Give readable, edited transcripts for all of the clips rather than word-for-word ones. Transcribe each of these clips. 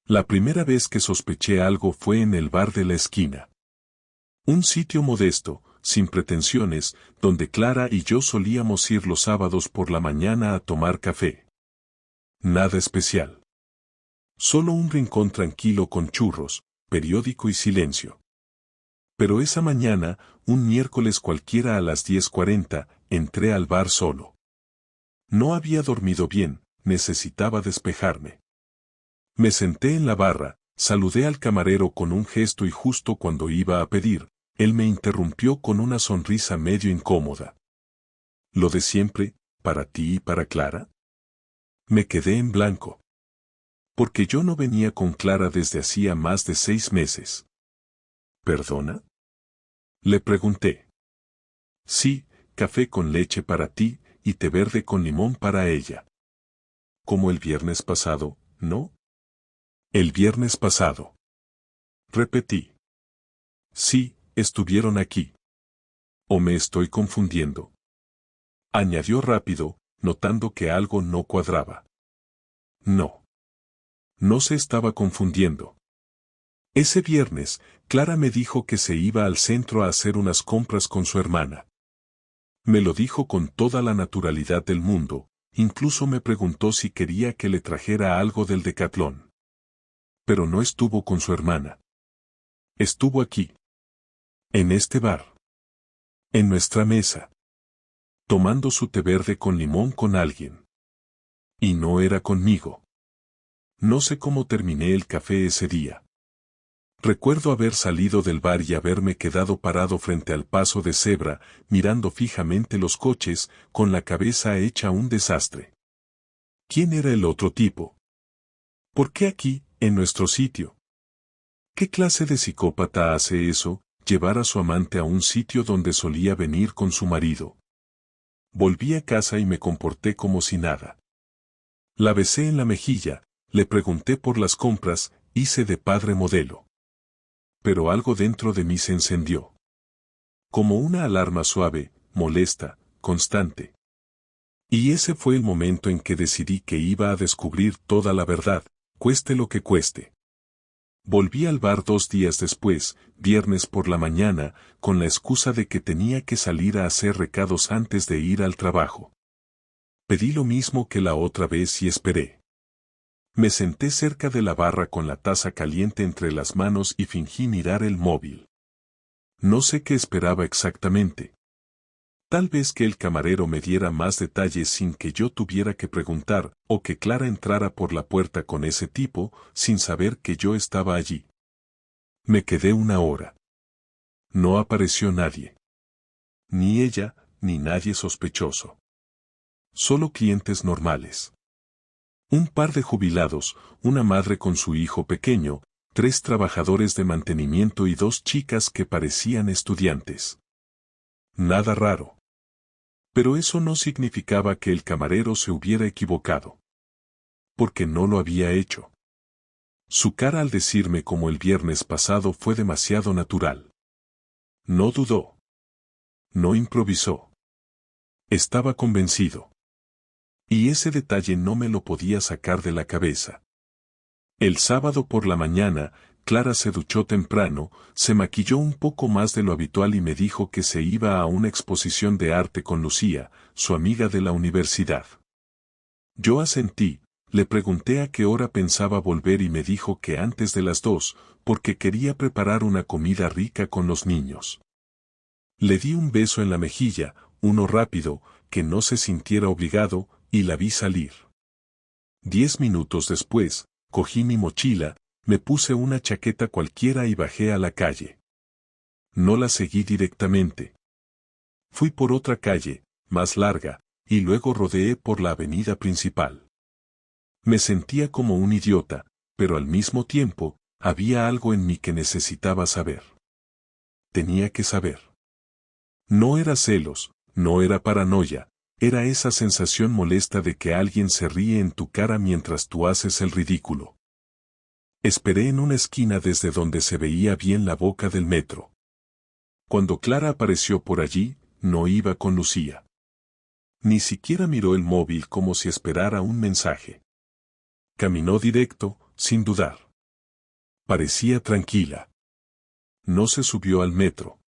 La primera vez que sospeché algo fue en el bar de la esquina. Un sitio modesto, sin pretensiones, donde Clara y yo solíamos ir los sábados por la mañana a tomar café. Nada especial. Solo un rincón tranquilo con churros, periódico y silencio. Pero esa mañana, un miércoles cualquiera a las 10:40, entré al bar solo. No había dormido bien, necesitaba despejarme. Me senté en la barra, saludé al camarero con un gesto y justo cuando iba a pedir, él me interrumpió con una sonrisa medio incómoda. ¿Lo de siempre, para ti y para Clara? Me quedé en blanco. Porque yo no venía con Clara desde hacía más de 6 meses. ¿Perdona? Le pregunté. Sí, café con leche para ti y té verde con limón para ella. Como el viernes pasado, ¿no? El viernes pasado. Repetí. Sí, estuvieron aquí. ¿O me estoy confundiendo? Añadió rápido, notando que algo no cuadraba. No. No se estaba confundiendo. Ese viernes, Clara me dijo que se iba al centro a hacer unas compras con su hermana. Me lo dijo con toda la naturalidad del mundo, incluso me preguntó si quería que le trajera algo del Decatlón. Pero no estuvo con su hermana. Estuvo aquí. En este bar. En nuestra mesa. Tomando su té verde con limón con alguien. Y no era conmigo. No sé cómo terminé el café ese día. Recuerdo haber salido del bar y haberme quedado parado frente al paso de cebra, mirando fijamente los coches, con la cabeza hecha un desastre. ¿Quién era el otro tipo? ¿Por qué aquí, en nuestro sitio? ¿Qué clase de psicópata hace eso, llevar a su amante a un sitio donde solía venir con su marido? Volví a casa y me comporté como si nada. La besé en la mejilla, le pregunté por las compras, hice de padre modelo. Pero algo dentro de mí se encendió. Como una alarma suave, molesta, constante. Y ese fue el momento en que decidí que iba a descubrir toda la verdad, cueste lo que cueste. Volví al bar 2 días después, viernes por la mañana, con la excusa de que tenía que salir a hacer recados antes de ir al trabajo. Pedí lo mismo que la otra vez y esperé. Me senté cerca de la barra con la taza caliente entre las manos y fingí mirar el móvil. No sé qué esperaba exactamente. Tal vez que el camarero me diera más detalles sin que yo tuviera que preguntar, o que Clara entrara por la puerta con ese tipo, sin saber que yo estaba allí. Me quedé 1 hora. No apareció nadie. Ni ella, ni nadie sospechoso. Solo clientes normales. Un par de jubilados, una madre con su hijo pequeño, 3 trabajadores de mantenimiento y 2 chicas que parecían estudiantes. Nada raro. Pero eso no significaba que el camarero se hubiera equivocado. Porque no lo había hecho. Su cara al decirme como el viernes pasado fue demasiado natural. No dudó. No improvisó. Estaba convencido. Y ese detalle no me lo podía sacar de la cabeza. El sábado por la mañana, Clara se duchó temprano, se maquilló un poco más de lo habitual y me dijo que se iba a una exposición de arte con Lucía, su amiga de la universidad. Yo asentí, le pregunté a qué hora pensaba volver y me dijo que antes de las 2, porque quería preparar una comida rica con los niños. Le di un beso en la mejilla, uno rápido, que no se sintiera obligado, y la vi salir. 10 minutos después, cogí mi mochila, me puse una chaqueta cualquiera y bajé a la calle. No la seguí directamente. Fui por otra calle, más larga, y luego rodeé por la avenida principal. Me sentía como un idiota, pero al mismo tiempo, había algo en mí que necesitaba saber. Tenía que saber. No era celos, no era paranoia, era esa sensación molesta de que alguien se ríe en tu cara mientras tú haces el ridículo. Esperé en una esquina desde donde se veía bien la boca del metro. Cuando Clara apareció por allí, no iba con Lucía. Ni siquiera miró el móvil como si esperara un mensaje. Caminó directo, sin dudar. Parecía tranquila. No se subió al metro.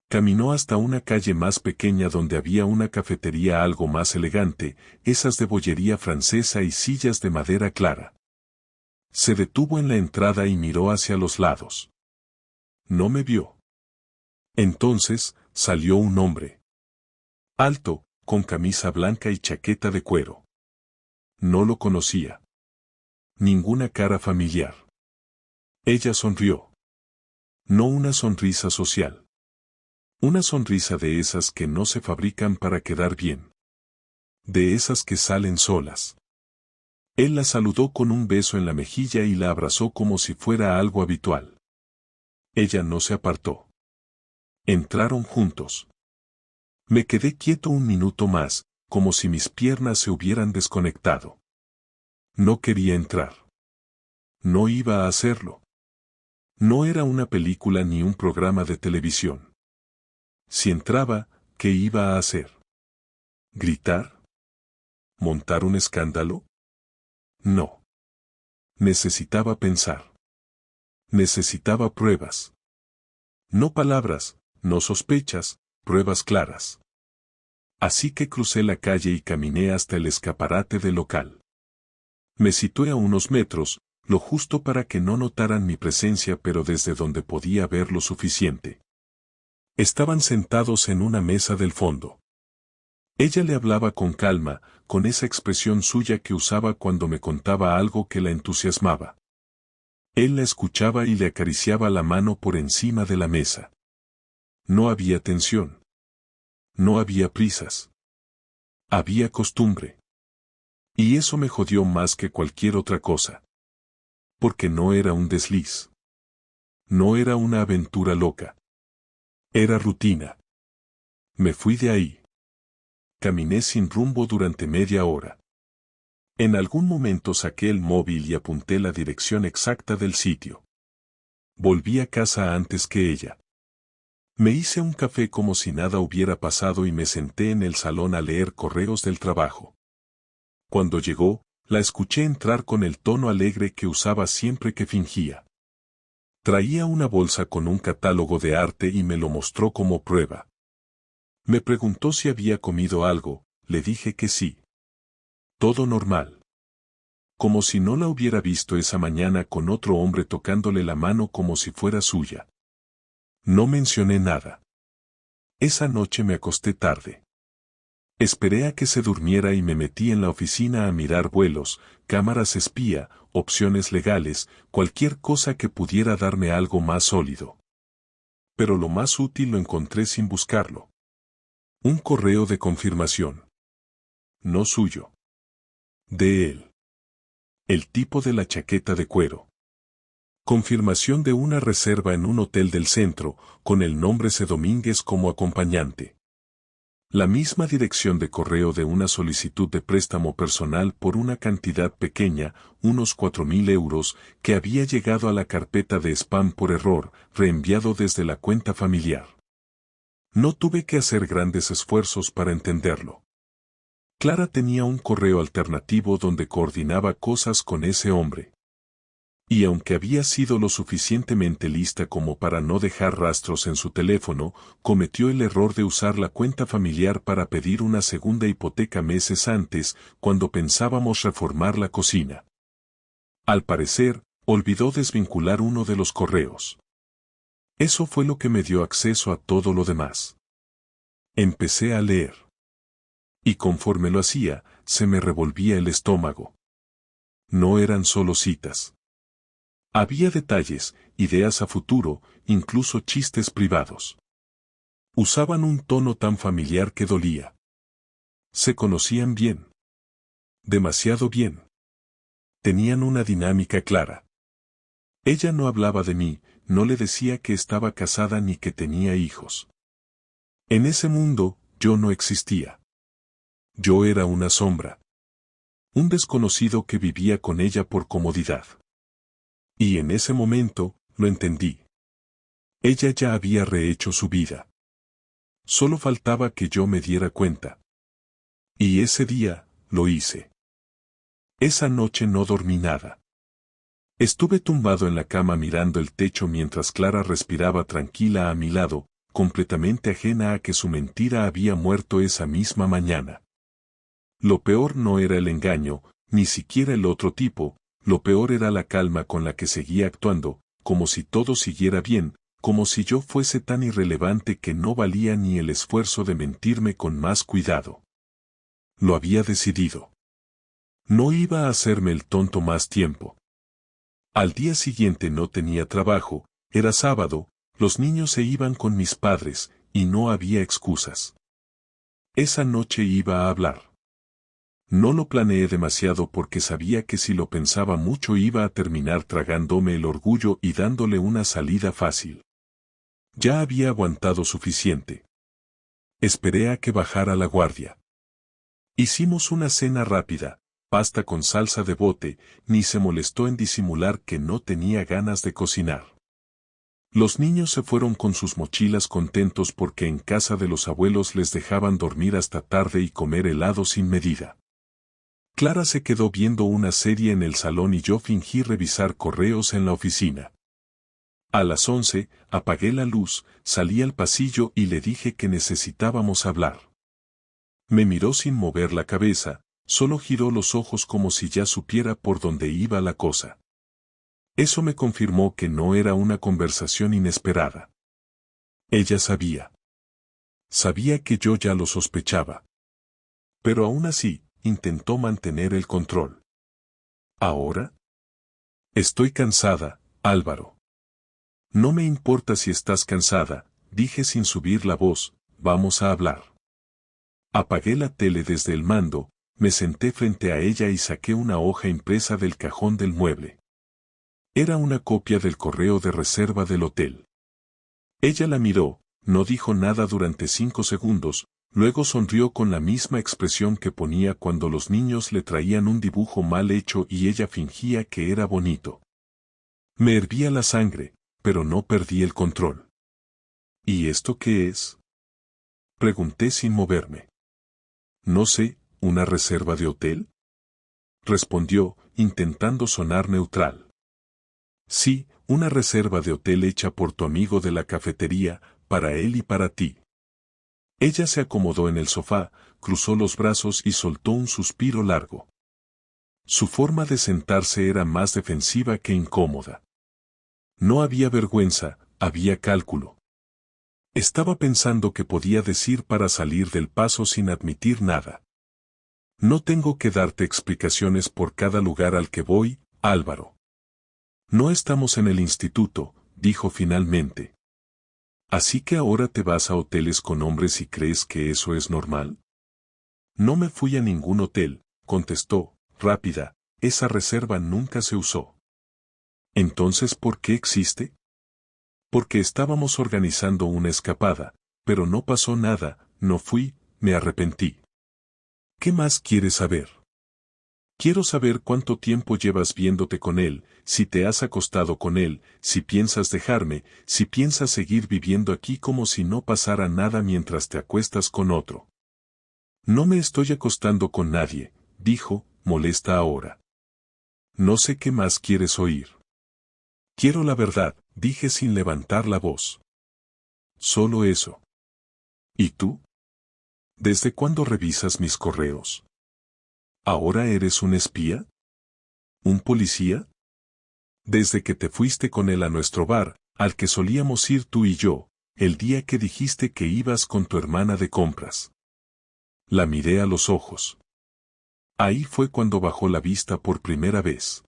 Caminó hasta una calle más pequeña donde había una cafetería algo más elegante, esas de bollería francesa y sillas de madera clara. Se detuvo en la entrada y miró hacia los lados. No me vio. Entonces, salió un hombre. Alto, con camisa blanca y chaqueta de cuero. No lo conocía. Ninguna cara familiar. Ella sonrió. No una sonrisa social. Una sonrisa de esas que no se fabrican para quedar bien. De esas que salen solas. Él la saludó con un beso en la mejilla y la abrazó como si fuera algo habitual. Ella no se apartó. Entraron juntos. Me quedé quieto un minuto más, como si mis piernas se hubieran desconectado. No quería entrar. No iba a hacerlo. No era una película ni un programa de televisión. Si entraba, ¿qué iba a hacer? ¿Gritar? ¿Montar un escándalo? No. Necesitaba pensar. Necesitaba pruebas. No palabras, no sospechas, pruebas claras. Así que crucé la calle y caminé hasta el escaparate del local. Me situé a unos metros, lo justo para que no notaran mi presencia, pero desde donde podía ver lo suficiente. Estaban sentados en una mesa del fondo. Ella le hablaba con calma, con esa expresión suya que usaba cuando me contaba algo que la entusiasmaba. Él la escuchaba y le acariciaba la mano por encima de la mesa. No había tensión. No había prisas. Había costumbre. Y eso me jodió más que cualquier otra cosa. Porque no era un desliz. No era una aventura loca. Era rutina. Me fui de ahí. Caminé sin rumbo durante media hora. En algún momento saqué el móvil y apunté la dirección exacta del sitio. Volví a casa antes que ella. Me hice un café como si nada hubiera pasado y me senté en el salón a leer correos del trabajo. Cuando llegó, la escuché entrar con el tono alegre que usaba siempre que fingía. Traía una bolsa con un catálogo de arte y me lo mostró como prueba. Me preguntó si había comido algo, le dije que sí. Todo normal. Como si no la hubiera visto esa mañana con otro hombre tocándole la mano como si fuera suya. No mencioné nada. Esa noche me acosté tarde. Esperé a que se durmiera y me metí en la oficina a mirar vuelos, cámaras espía, opciones legales, cualquier cosa que pudiera darme algo más sólido. Pero lo más útil lo encontré sin buscarlo. Un correo de confirmación. No suyo. De él. El tipo de la chaqueta de cuero. Confirmación de una reserva en un hotel del centro, con el nombre C. Domínguez como acompañante. La misma dirección de correo de una solicitud de préstamo personal por una cantidad pequeña, unos 4.000 euros, que había llegado a la carpeta de spam por error, reenviado desde la cuenta familiar. No tuve que hacer grandes esfuerzos para entenderlo. Clara tenía un correo alternativo donde coordinaba cosas con ese hombre. Y aunque había sido lo suficientemente lista como para no dejar rastros en su teléfono, cometió el error de usar la cuenta familiar para pedir una segunda hipoteca meses antes, cuando pensábamos reformar la cocina. Al parecer, olvidó desvincular uno de los correos. Eso fue lo que me dio acceso a todo lo demás. Empecé a leer. Y conforme lo hacía, se me revolvía el estómago. No eran solo citas. Había detalles, ideas a futuro, incluso chistes privados. Usaban un tono tan familiar que dolía. Se conocían bien. Demasiado bien. Tenían una dinámica clara. Ella no hablaba de mí, no le decía que estaba casada ni que tenía hijos. En ese mundo, yo no existía. Yo era una sombra. Un desconocido que vivía con ella por comodidad. Y en ese momento, lo entendí. Ella ya había rehecho su vida. Solo faltaba que yo me diera cuenta. Y ese día, lo hice. Esa noche no dormí nada. Estuve tumbado en la cama mirando el techo mientras Clara respiraba tranquila a mi lado, completamente ajena a que su mentira había muerto esa misma mañana. Lo peor no era el engaño, ni siquiera el otro tipo, lo peor era la calma con la que seguía actuando, como si todo siguiera bien, como si yo fuese tan irrelevante que no valía ni el esfuerzo de mentirme con más cuidado. Lo había decidido. No iba a hacerme el tonto más tiempo. Al día siguiente no tenía trabajo, era sábado, los niños se iban con mis padres, y no había excusas. Esa noche iba a hablar. No lo planeé demasiado porque sabía que si lo pensaba mucho iba a terminar tragándome el orgullo y dándole una salida fácil. Ya había aguantado suficiente. Esperé a que bajara la guardia. Hicimos una cena rápida, pasta con salsa de bote, ni se molestó en disimular que no tenía ganas de cocinar. Los niños se fueron con sus mochilas contentos porque en casa de los abuelos les dejaban dormir hasta tarde y comer helado sin medida. Clara se quedó viendo una serie en el salón y yo fingí revisar correos en la oficina. A las 11, apagué la luz, salí al pasillo y le dije que necesitábamos hablar. Me miró sin mover la cabeza, solo giró los ojos como si ya supiera por dónde iba la cosa. Eso me confirmó que no era una conversación inesperada. Ella sabía. Sabía que yo ya lo sospechaba. Pero aún así, intentó mantener el control. ¿Ahora? Estoy cansada, Álvaro. No me importa si estás cansada, dije sin subir la voz, vamos a hablar. Apagué la tele desde el mando, me senté frente a ella y saqué una hoja impresa del cajón del mueble. Era una copia del correo de reserva del hotel. Ella la miró, no dijo nada durante 5 segundos, luego sonrió con la misma expresión que ponía cuando los niños le traían un dibujo mal hecho y ella fingía que era bonito. Me hervía la sangre, pero no perdí el control. ¿Y esto qué es? Pregunté sin moverme. No sé, ¿una reserva de hotel? Respondió, intentando sonar neutral. Sí, una reserva de hotel hecha por tu amigo de la cafetería, para él y para ti. Ella se acomodó en el sofá, cruzó los brazos y soltó un suspiro largo. Su forma de sentarse era más defensiva que incómoda. No había vergüenza, había cálculo. Estaba pensando qué podía decir para salir del paso sin admitir nada. No tengo que darte explicaciones por cada lugar al que voy, Álvaro. No estamos en el instituto, dijo finalmente. ¿Así que ahora te vas a hoteles con hombres y crees que eso es normal? No me fui a ningún hotel, contestó, rápida, esa reserva nunca se usó. Entonces, ¿por qué existe? Porque estábamos organizando una escapada, pero no pasó nada, no fui, me arrepentí. ¿Qué más quieres saber? Quiero saber cuánto tiempo llevas viéndote con él, si te has acostado con él, si piensas dejarme, si piensas seguir viviendo aquí como si no pasara nada mientras te acuestas con otro. No me estoy acostando con nadie, dijo, molesta ahora. No sé qué más quieres oír. Quiero la verdad, dije sin levantar la voz. Solo eso. ¿Y tú? ¿Desde cuándo revisas mis correos? ¿Ahora eres un espía? ¿Un policía? Desde que te fuiste con él a nuestro bar, al que solíamos ir tú y yo, el día que dijiste que ibas con tu hermana de compras. La miré a los ojos. Ahí fue cuando bajó la vista por primera vez.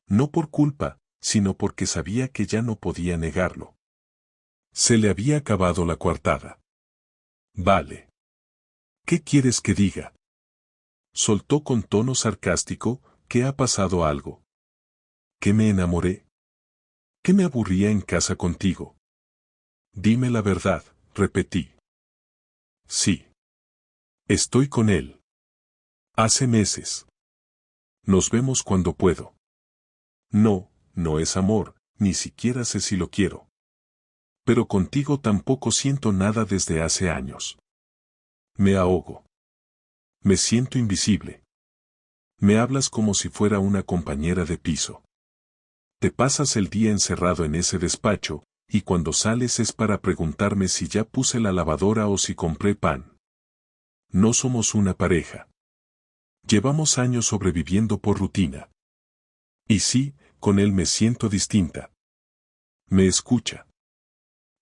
No por culpa, sino porque sabía que ya no podía negarlo. Se le había acabado la coartada. Vale. ¿Qué quieres que diga? Soltó con tono sarcástico, ¿que ha pasado algo? ¿Que me enamoré? ¿Que me aburría en casa contigo? Dime la verdad, repetí. Sí. Estoy con él. Hace meses. Nos vemos cuando puedo. No, no es amor, ni siquiera sé si lo quiero. Pero contigo tampoco siento nada desde hace años. Me ahogo. Me siento invisible. Me hablas como si fuera una compañera de piso. Te pasas el día encerrado en ese despacho, y cuando sales es para preguntarme si ya puse la lavadora o si compré pan. No somos una pareja. Llevamos años sobreviviendo por rutina. Y sí, con él me siento distinta. Me escucha.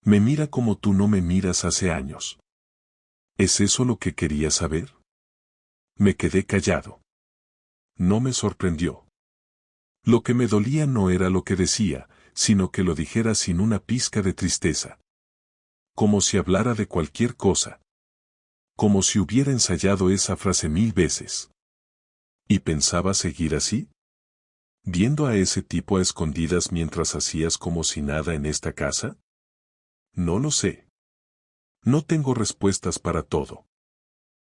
Me mira como tú no me miras hace años. ¿Es eso lo que quería saber? Me quedé callado. No me sorprendió. Lo que me dolía no era lo que decía, sino que lo dijera sin una pizca de tristeza. Como si hablara de cualquier cosa. Como si hubiera ensayado esa frase 1000 veces. ¿Y pensaba seguir así? ¿Viendo a ese tipo a escondidas mientras hacías como si nada en esta casa? No lo sé. No tengo respuestas para todo.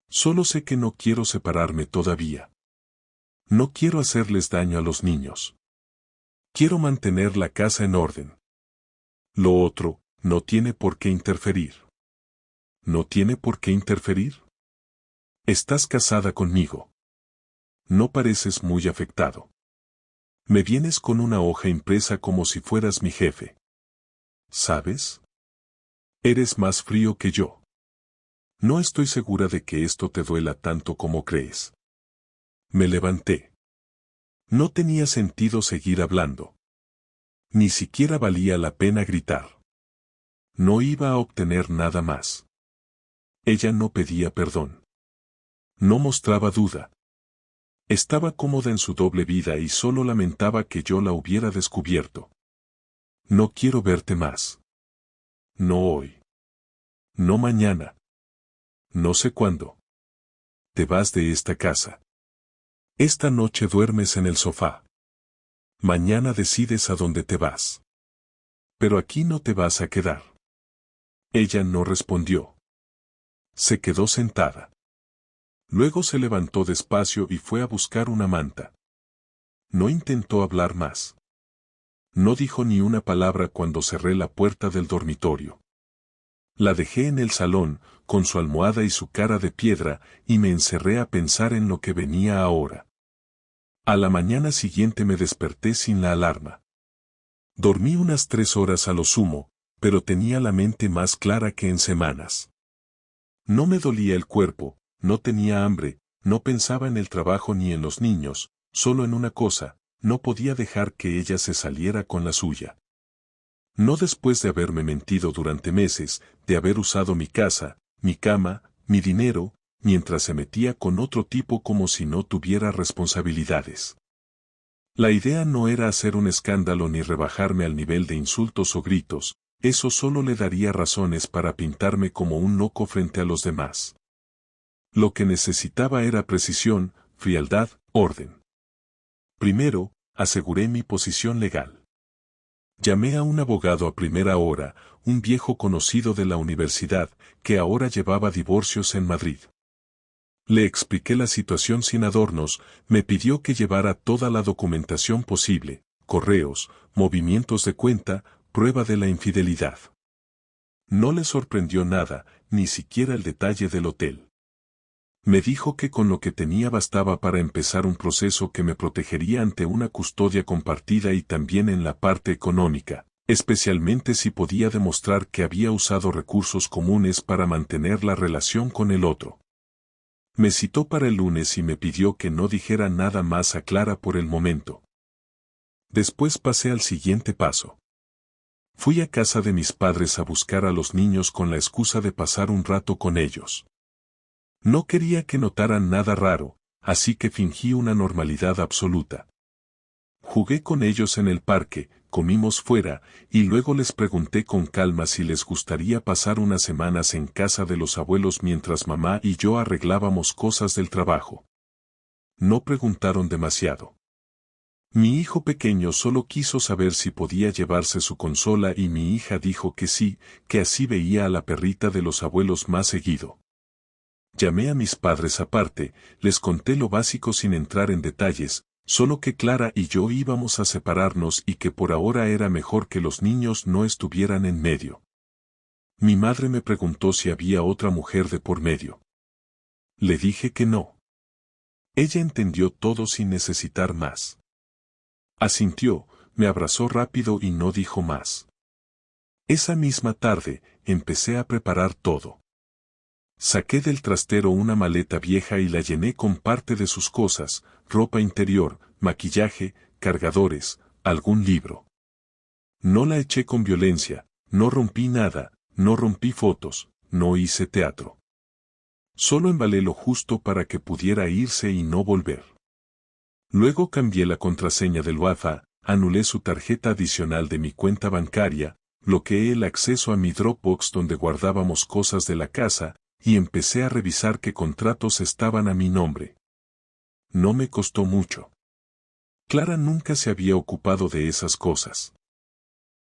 Solo sé que no quiero separarme todavía. No quiero hacerles daño a los niños. Quiero mantener la casa en orden. Lo otro, no tiene por qué interferir. ¿No tiene por qué interferir? Estás casada conmigo. No pareces muy afectado. Me vienes con una hoja impresa como si fueras mi jefe. ¿Sabes? Eres más frío que yo. No estoy segura de que esto te duela tanto como crees. Me levanté. No tenía sentido seguir hablando. Ni siquiera valía la pena gritar. No iba a obtener nada más. Ella no pedía perdón. No mostraba duda. Estaba cómoda en su doble vida y solo lamentaba que yo la hubiera descubierto. No quiero verte más. No hoy. No mañana. No sé cuándo. Te vas de esta casa. Esta noche duermes en el sofá. Mañana decides a dónde te vas. Pero aquí no te vas a quedar. Ella no respondió. Se quedó sentada. Luego se levantó despacio y fue a buscar una manta. No intentó hablar más. No dijo ni una palabra cuando cerré la puerta del dormitorio. La dejé en el salón, con su almohada y su cara de piedra, y me encerré a pensar en lo que venía ahora. A la mañana siguiente me desperté sin la alarma. Dormí unas 3 horas a lo sumo, pero tenía la mente más clara que en semanas. No me dolía el cuerpo, no tenía hambre, no pensaba en el trabajo ni en los niños, solo en una cosa, no podía dejar que ella se saliera con la suya. No después de haberme mentido durante meses, de haber usado mi casa, mi cama, mi dinero, mientras se metía con otro tipo como si no tuviera responsabilidades. La idea no era hacer un escándalo ni rebajarme al nivel de insultos o gritos, eso solo le daría razones para pintarme como un loco frente a los demás. Lo que necesitaba era precisión, frialdad, orden. Primero, aseguré mi posición legal. Llamé a un abogado a primera hora, un viejo conocido de la universidad, que ahora llevaba divorcios en Madrid. Le expliqué la situación sin adornos, me pidió que llevara toda la documentación posible, correos, movimientos de cuenta, prueba de la infidelidad. No le sorprendió nada, ni siquiera el detalle del hotel. Me dijo que con lo que tenía bastaba para empezar un proceso que me protegería ante una custodia compartida y también en la parte económica, especialmente si podía demostrar que había usado recursos comunes para mantener la relación con el otro. Me citó para el lunes y me pidió que no dijera nada más a Clara por el momento. Después pasé al siguiente paso. Fui a casa de mis padres a buscar a los niños con la excusa de pasar un rato con ellos. No quería que notaran nada raro, así que fingí una normalidad absoluta. Jugué con ellos en el parque, comimos fuera, y luego les pregunté con calma si les gustaría pasar unas semanas en casa de los abuelos mientras mamá y yo arreglábamos cosas del trabajo. No preguntaron demasiado. Mi hijo pequeño solo quiso saber si podía llevarse su consola y mi hija dijo que sí, que así veía a la perrita de los abuelos más seguido. Llamé a mis padres aparte, les conté lo básico sin entrar en detalles, solo que Clara y yo íbamos a separarnos y que por ahora era mejor que los niños no estuvieran en medio. Mi madre me preguntó si había otra mujer de por medio. Le dije que no. Ella entendió todo sin necesitar más. Asintió, Me abrazó rápido y no dijo más. Esa misma tarde, empecé a preparar todo. Saqué del trastero una maleta vieja y la llené con parte de sus cosas, ropa interior, maquillaje, cargadores, algún libro. No la eché con violencia, no rompí nada, no rompí fotos, no hice teatro. Solo embalé lo justo para que pudiera irse y no volver. Luego cambié la contraseña del Wi-Fi, anulé su tarjeta adicional de mi cuenta bancaria, bloqueé el acceso a mi Dropbox donde guardábamos cosas de la casa, y empecé a revisar qué contratos estaban a mi nombre. No me costó mucho. Clara nunca se había ocupado de esas cosas.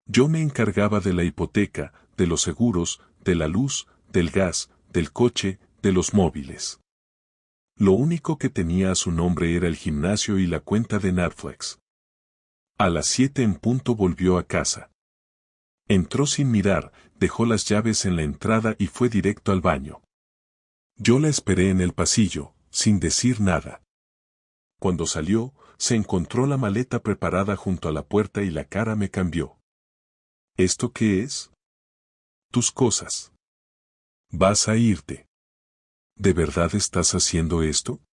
Yo me encargaba de la hipoteca, de los seguros, de la luz, del gas, del coche, de los móviles. Lo único que tenía a su nombre era el gimnasio y la cuenta de Netflix. A las 7 en punto volvió a casa. Entró sin mirar, dejó las llaves en la entrada y fue directo al baño. Yo la esperé en el pasillo, sin decir nada. Cuando salió, se encontró la maleta preparada junto a la puerta y la cara me cambió. ¿Esto qué es? Tus cosas. Vas a irte. ¿De verdad estás haciendo esto?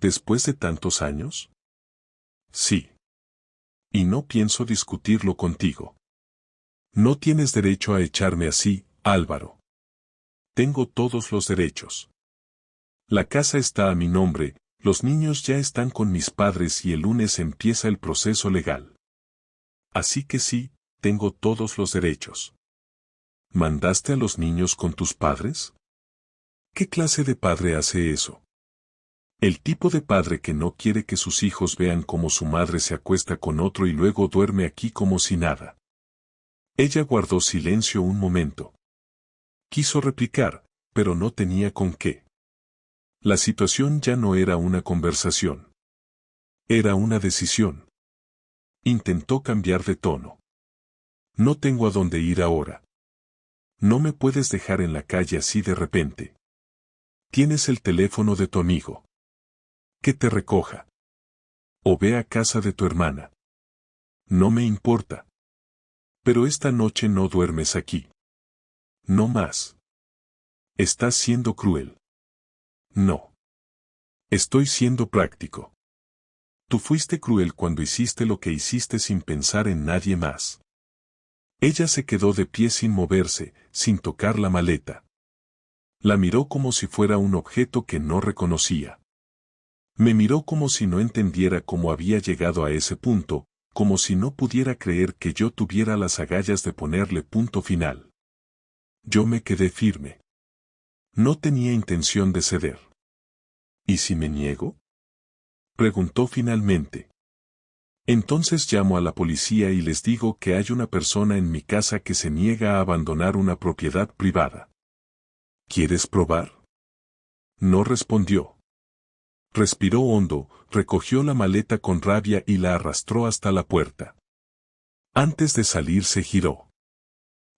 ¿Después de tantos años? Sí. Y no pienso discutirlo contigo. No tienes derecho a echarme así, Álvaro. Tengo todos los derechos. La casa está a mi nombre, los niños ya están con mis padres y el lunes empieza el proceso legal. Así que sí, tengo todos los derechos. ¿Mandaste a los niños con tus padres? ¿Qué clase de padre hace eso? El tipo de padre que no quiere que sus hijos vean cómo su madre se acuesta con otro y luego duerme aquí como si nada. Ella guardó silencio un momento. Quiso replicar, pero no tenía con qué. La situación ya no era una conversación. Era una decisión. Intentó cambiar de tono. No tengo a dónde ir ahora. No me puedes dejar en la calle así de repente. Tienes el teléfono de tu amigo. Que te recoja. O ve a casa de tu hermana. No me importa. Pero esta noche no duermes aquí. No más. Estás siendo cruel. No. Estoy siendo práctico. Tú fuiste cruel cuando hiciste lo que hiciste sin pensar en nadie más. Ella se quedó de pie sin moverse, sin tocar la maleta. La miró como si fuera un objeto que no reconocía. Me miró como si no entendiera cómo había llegado a ese punto, como si no pudiera creer que yo tuviera las agallas de ponerle punto final. Yo me quedé firme. No tenía intención de ceder. ¿Y si me niego? Preguntó finalmente. Entonces llamo a la policía y les digo que hay una persona en mi casa que se niega a abandonar una propiedad privada. ¿Quieres probar? No respondió. Respiró hondo, recogió la maleta con rabia y la arrastró hasta la puerta. Antes de salir se giró.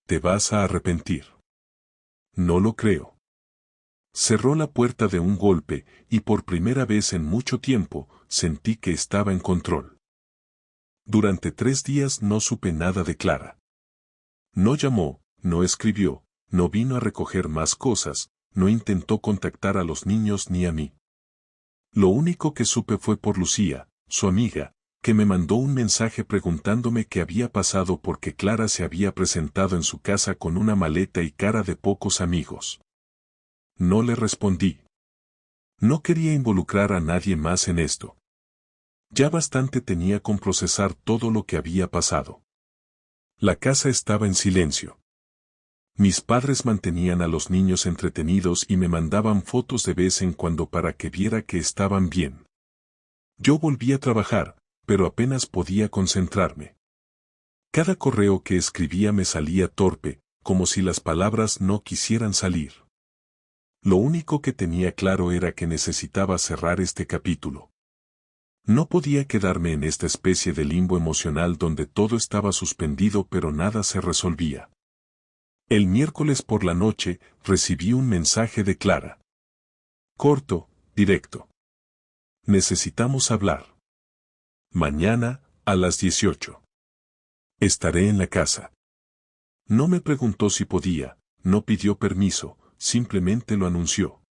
Te vas a arrepentir. No lo creo. Cerró la puerta de un golpe, y por primera vez en mucho tiempo, sentí que estaba en control. Durante 3 días no supe nada de Clara. No llamó, no escribió, no vino a recoger más cosas, no intentó contactar a los niños ni a mí. Lo único que supe fue por Lucía, su amiga, que me mandó un mensaje preguntándome qué había pasado porque Clara se había presentado en su casa con una maleta y cara de pocos amigos. No le respondí. No quería involucrar a nadie más en esto. Ya bastante tenía con procesar todo lo que había pasado. La casa estaba en silencio. Mis padres mantenían a los niños entretenidos y me mandaban fotos de vez en cuando para que viera que estaban bien. Yo volví a trabajar, pero apenas podía concentrarme. Cada correo que escribía me salía torpe, como si las palabras no quisieran salir. Lo único que tenía claro era que necesitaba cerrar este capítulo. No podía quedarme en esta especie de limbo emocional donde todo estaba suspendido pero nada se resolvía. El miércoles por la noche recibí un mensaje de Clara. Corto, directo. Necesitamos hablar. Mañana, a las 18. Estaré en la casa. No me preguntó si podía, no pidió permiso, simplemente lo anunció.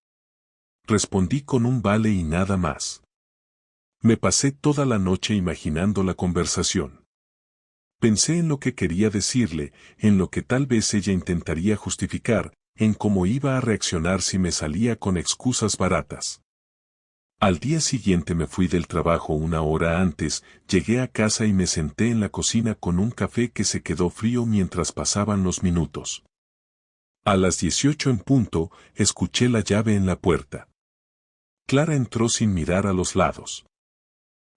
Respondí con un vale y nada más. Me pasé toda la noche imaginando la conversación. Pensé en lo que quería decirle, en lo que tal vez ella intentaría justificar, en cómo iba a reaccionar si me salía con excusas baratas. Al día siguiente me fui del trabajo una hora antes, llegué a casa y me senté en la cocina con un café que se quedó frío mientras pasaban los minutos. A las 18 en punto, escuché la llave en la puerta. Clara entró sin mirar a los lados.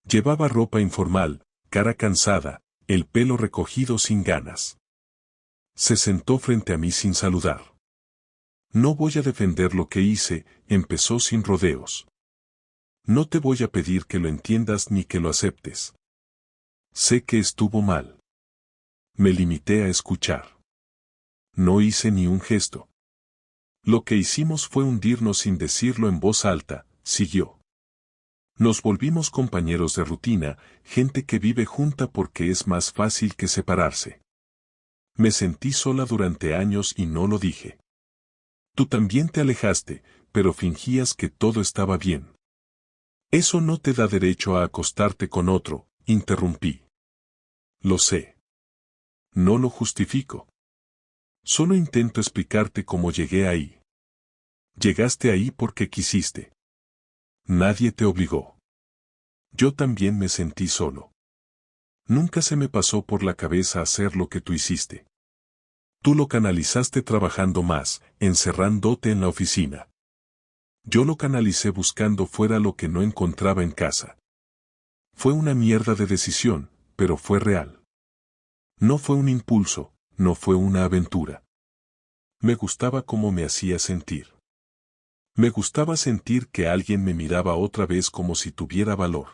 Llevaba ropa informal, cara cansada, el pelo recogido sin ganas. Se sentó frente a mí sin saludar. No voy a defender lo que hice, empezó sin rodeos. No te voy a pedir que lo entiendas ni que lo aceptes. Sé que estuvo mal. Me limité a escuchar. No hice ni un gesto. Lo que hicimos fue hundirnos sin decirlo en voz alta, siguió. Nos volvimos compañeros de rutina, gente que vive junta porque es más fácil que separarse. Me sentí sola durante años y no lo dije. Tú también te alejaste, pero fingías que todo estaba bien. Eso no te da derecho a acostarte con otro, interrumpí. Lo sé. No lo justifico. Solo intento explicarte cómo llegué ahí. Llegaste ahí porque quisiste. Nadie te obligó. Yo también me sentí solo. Nunca se me pasó por la cabeza hacer lo que tú hiciste. Tú lo canalizaste trabajando más, encerrándote en la oficina. Yo lo canalicé buscando fuera lo que no encontraba en casa. Fue una mierda de decisión, pero fue real. No fue un impulso, no fue una aventura. Me gustaba cómo me hacía sentir. Me gustaba sentir que alguien me miraba otra vez como si tuviera valor.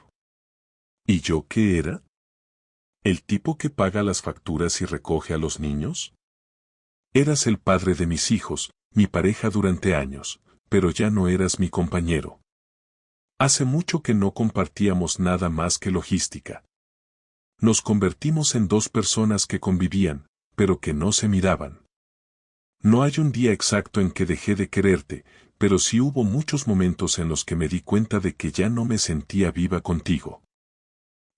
¿Y yo qué era? ¿El tipo que paga las facturas y recoge a los niños? Eras el padre de mis hijos, mi pareja durante años, pero ya no eras mi compañero. Hace mucho que no compartíamos nada más que logística. Nos convertimos en dos personas que convivían, pero que no se miraban. No hay un día exacto en que dejé de quererte, pero sí hubo muchos momentos en los que me di cuenta de que ya no me sentía viva contigo.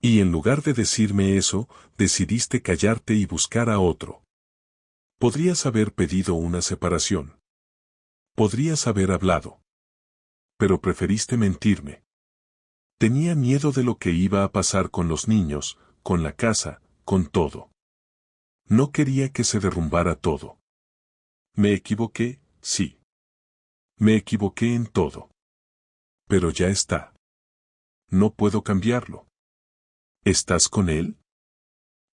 Y en lugar de decirme eso, decidiste callarte y buscar a otro. Podrías haber pedido una separación. Podrías haber hablado. Pero preferiste mentirme. Tenía miedo de lo que iba a pasar con los niños, con la casa, con todo. No quería que se derrumbara todo. Me equivoqué, sí. Me equivoqué en todo. Pero ya está. No puedo cambiarlo. ¿Estás con él?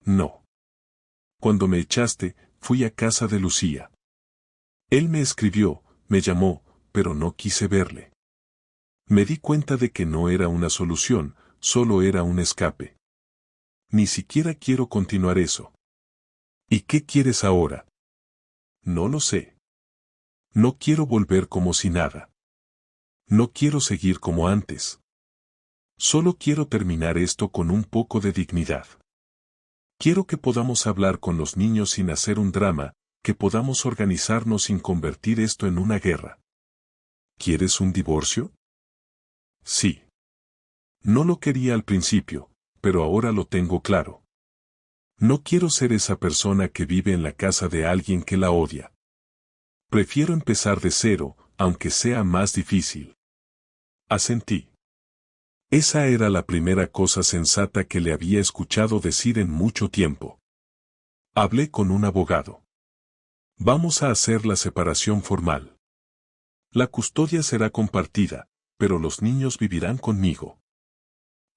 No. Cuando me echaste, fui a casa de Lucía. Él me escribió, me llamó, pero no quise verle. Me di cuenta de que no era una solución, solo era un escape. Ni siquiera quiero continuar eso. ¿Y qué quieres ahora? No lo sé. No quiero volver como si nada. No quiero seguir como antes. Solo quiero terminar esto con un poco de dignidad. Quiero que podamos hablar con los niños sin hacer un drama, que podamos organizarnos sin convertir esto en una guerra. ¿Quieres un divorcio? Sí. No lo quería al principio, pero ahora lo tengo claro. No quiero ser esa persona que vive en la casa de alguien que la odia. Prefiero empezar de cero, aunque sea más difícil. Asentí. Esa era la primera cosa sensata que le había escuchado decir en mucho tiempo. Hablé con un abogado. Vamos a hacer la separación formal. La custodia será compartida, pero los niños vivirán conmigo.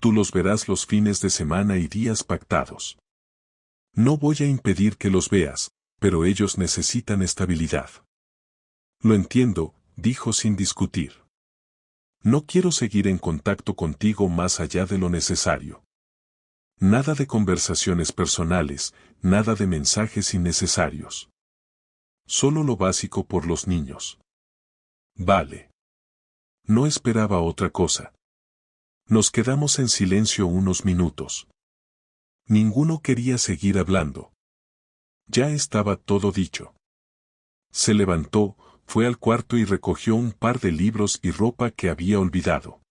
Tú los verás los fines de semana y días pactados. No voy a impedir que los veas, pero ellos necesitan estabilidad. Lo entiendo, dijo sin discutir. No quiero seguir en contacto contigo más allá de lo necesario. Nada de conversaciones personales, nada de mensajes innecesarios. Solo lo básico por los niños. Vale. No esperaba otra cosa. Nos quedamos en silencio unos minutos. Ninguno quería seguir hablando. Ya estaba todo dicho. Se levantó, fue al cuarto y recogió un par de libros y ropa que había olvidado.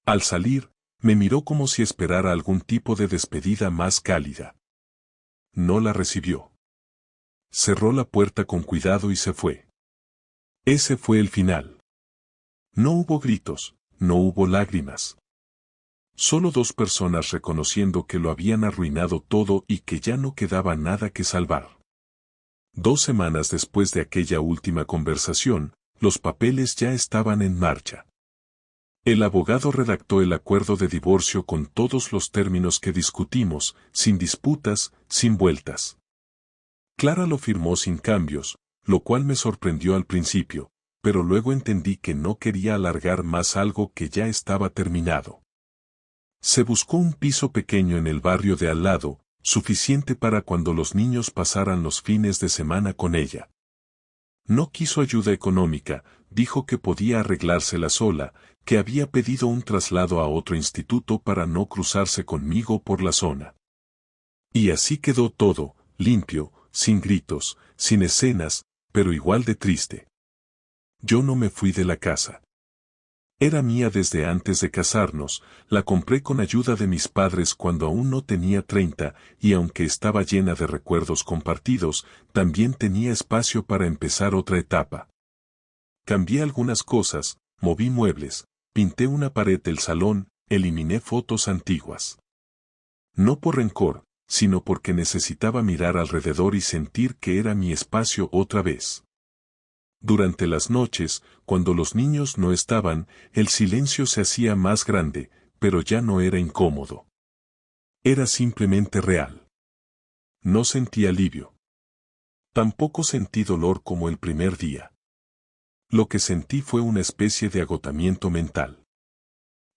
Al salir, me miró como si esperara algún tipo de despedida más cálida. No la recibió. Cerró la puerta con cuidado y se fue. Ese fue el final. No hubo gritos, no hubo lágrimas. Solo dos personas reconociendo que lo habían arruinado todo y que ya no quedaba nada que salvar. 2 semanas después de aquella última conversación, los papeles ya estaban en marcha. El abogado redactó el acuerdo de divorcio con todos los términos que discutimos, sin disputas, sin vueltas. Clara lo firmó sin cambios, lo cual me sorprendió al principio, pero luego entendí que no quería alargar más algo que ya estaba terminado. Se buscó un piso pequeño en el barrio de al lado, suficiente para cuando los niños pasaran los fines de semana con ella. No quiso ayuda económica, dijo que podía arreglársela sola, que había pedido un traslado a otro instituto para no cruzarse conmigo por la zona. Y así quedó todo, limpio, sin gritos, sin escenas, pero igual de triste. Yo no me fui de la casa. Era mía desde antes de casarnos, la compré con ayuda de mis padres cuando aún no tenía 30, y aunque estaba llena de recuerdos compartidos, también tenía espacio para empezar otra etapa. Cambié algunas cosas, moví muebles, pinté una pared del salón, eliminé fotos antiguas. No por rencor, sino porque necesitaba mirar alrededor y sentir que era mi espacio otra vez. Durante las noches, cuando los niños no estaban, el silencio se hacía más grande, pero ya no era incómodo. Era simplemente real. No sentí alivio. Tampoco sentí dolor como el primer día. Lo que sentí fue una especie de agotamiento mental.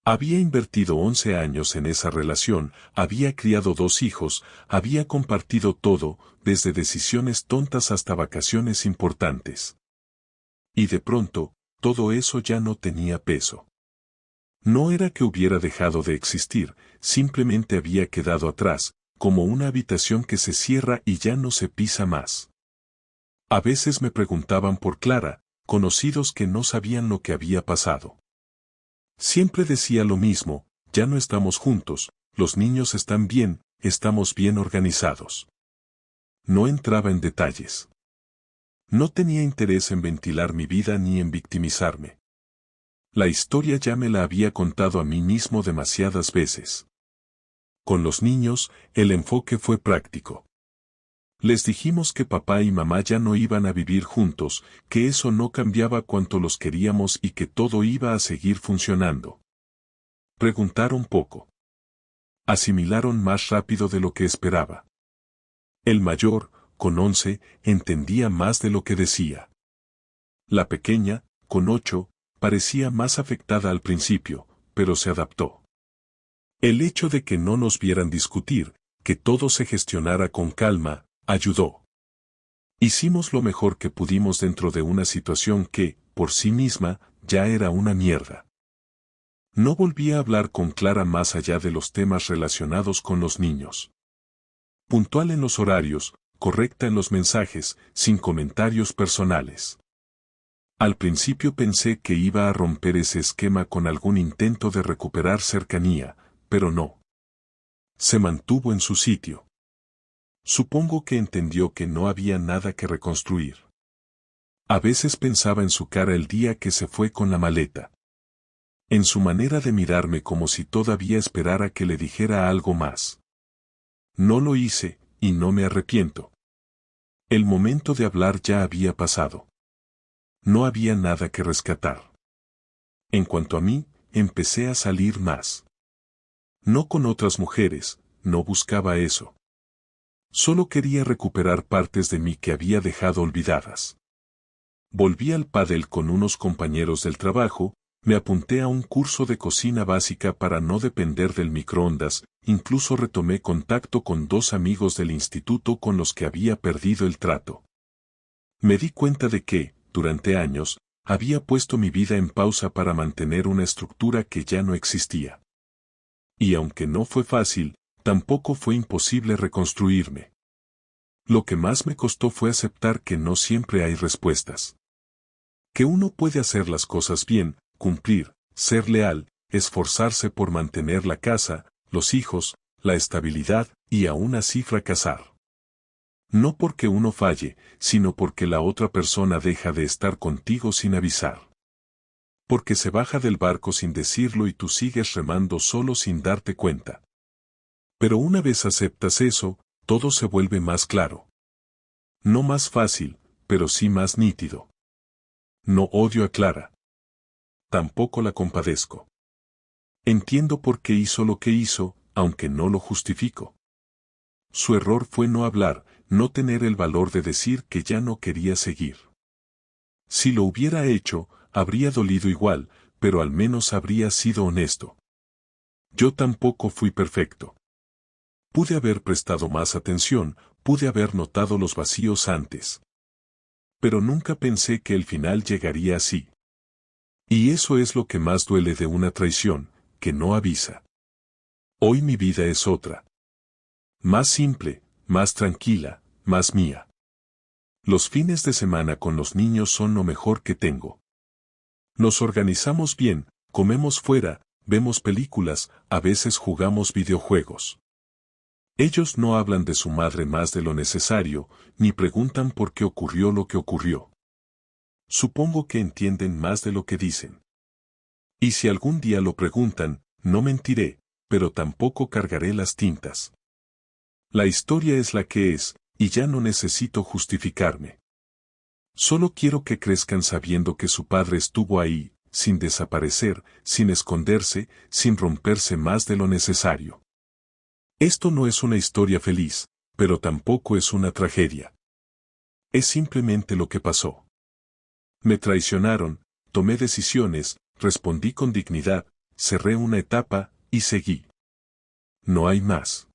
Había invertido 11 años en esa relación, había criado 2 hijos, había compartido todo, desde decisiones tontas hasta vacaciones importantes. Y de pronto, todo eso ya no tenía peso. No era que hubiera dejado de existir, simplemente había quedado atrás, como una habitación que se cierra y ya no se pisa más. A veces me preguntaban por Clara, conocidos que no sabían lo que había pasado. Siempre decía lo mismo, ya no estamos juntos, los niños están bien, estamos bien organizados. No entraba en detalles. No tenía interés en ventilar mi vida ni en victimizarme. La historia ya me la había contado a mí mismo demasiadas veces. Con los niños, el enfoque fue práctico. Les dijimos que papá y mamá ya no iban a vivir juntos, que eso no cambiaba cuanto los queríamos y que todo iba a seguir funcionando. Preguntaron poco. Asimilaron más rápido de lo que esperaba. El mayor, con 11, entendía más de lo que decía. La pequeña, con 8, parecía más afectada al principio, pero se adaptó. El hecho de que no nos vieran discutir, que todo se gestionara con calma, ayudó. Hicimos lo mejor que pudimos dentro de una situación que, por sí misma, ya era una mierda. No volví a hablar con Clara más allá de los temas relacionados con los niños. Puntual en los horarios, correcta en los mensajes, sin comentarios personales. Al principio pensé que iba a romper ese esquema con algún intento de recuperar cercanía, pero no. Se mantuvo en su sitio. Supongo que entendió que no había nada que reconstruir. A veces pensaba en su cara el día que se fue con la maleta. En su manera de mirarme como si todavía esperara que le dijera algo más. No lo hice, y no me arrepiento. El momento de hablar ya había pasado. No había nada que rescatar. En cuanto a mí, empecé a salir más. No con otras mujeres, no buscaba eso. Solo quería recuperar partes de mí que había dejado olvidadas. Volví al pádel con unos compañeros del trabajo, me apunté a un curso de cocina básica para no depender del microondas, incluso retomé contacto con 2 amigos del instituto con los que había perdido el trato. Me di cuenta de que, durante años, había puesto mi vida en pausa para mantener una estructura que ya no existía. Y aunque no fue fácil, tampoco fue imposible reconstruirme. Lo que más me costó fue aceptar que no siempre hay respuestas. Que uno puede hacer las cosas bien, cumplir, ser leal, esforzarse por mantener la casa, los hijos, la estabilidad, y aún así fracasar. No porque uno falle, sino porque la otra persona deja de estar contigo sin avisar. Porque se baja del barco sin decirlo y tú sigues remando solo sin darte cuenta. Pero una vez aceptas eso, todo se vuelve más claro. No más fácil, pero sí más nítido. No odio a Clara. Tampoco la compadezco. Entiendo por qué hizo lo que hizo, aunque no lo justifico. Su error fue no hablar, no tener el valor de decir que ya no quería seguir. Si lo hubiera hecho, habría dolido igual, pero al menos habría sido honesto. Yo tampoco fui perfecto. Pude haber prestado más atención, pude haber notado los vacíos antes. Pero nunca pensé que el final llegaría así. Y eso es lo que más duele de una traición, que no avisa. Hoy mi vida es otra. Más simple, más tranquila, más mía. Los fines de semana con los niños son lo mejor que tengo. Nos organizamos bien, comemos fuera, vemos películas, a veces jugamos videojuegos. Ellos no hablan de su madre más de lo necesario, ni preguntan por qué ocurrió lo que ocurrió. Supongo que entienden más de lo que dicen. Y si algún día lo preguntan, no mentiré, pero tampoco cargaré las tintas. La historia es la que es, y ya no necesito justificarme. Solo quiero que crezcan sabiendo que su padre estuvo ahí, sin desaparecer, sin esconderse, sin romperse más de lo necesario. Esto no es una historia feliz, pero tampoco es una tragedia. Es simplemente lo que pasó. Me traicionaron, tomé decisiones, respondí con dignidad, cerré una etapa, y seguí. No hay más.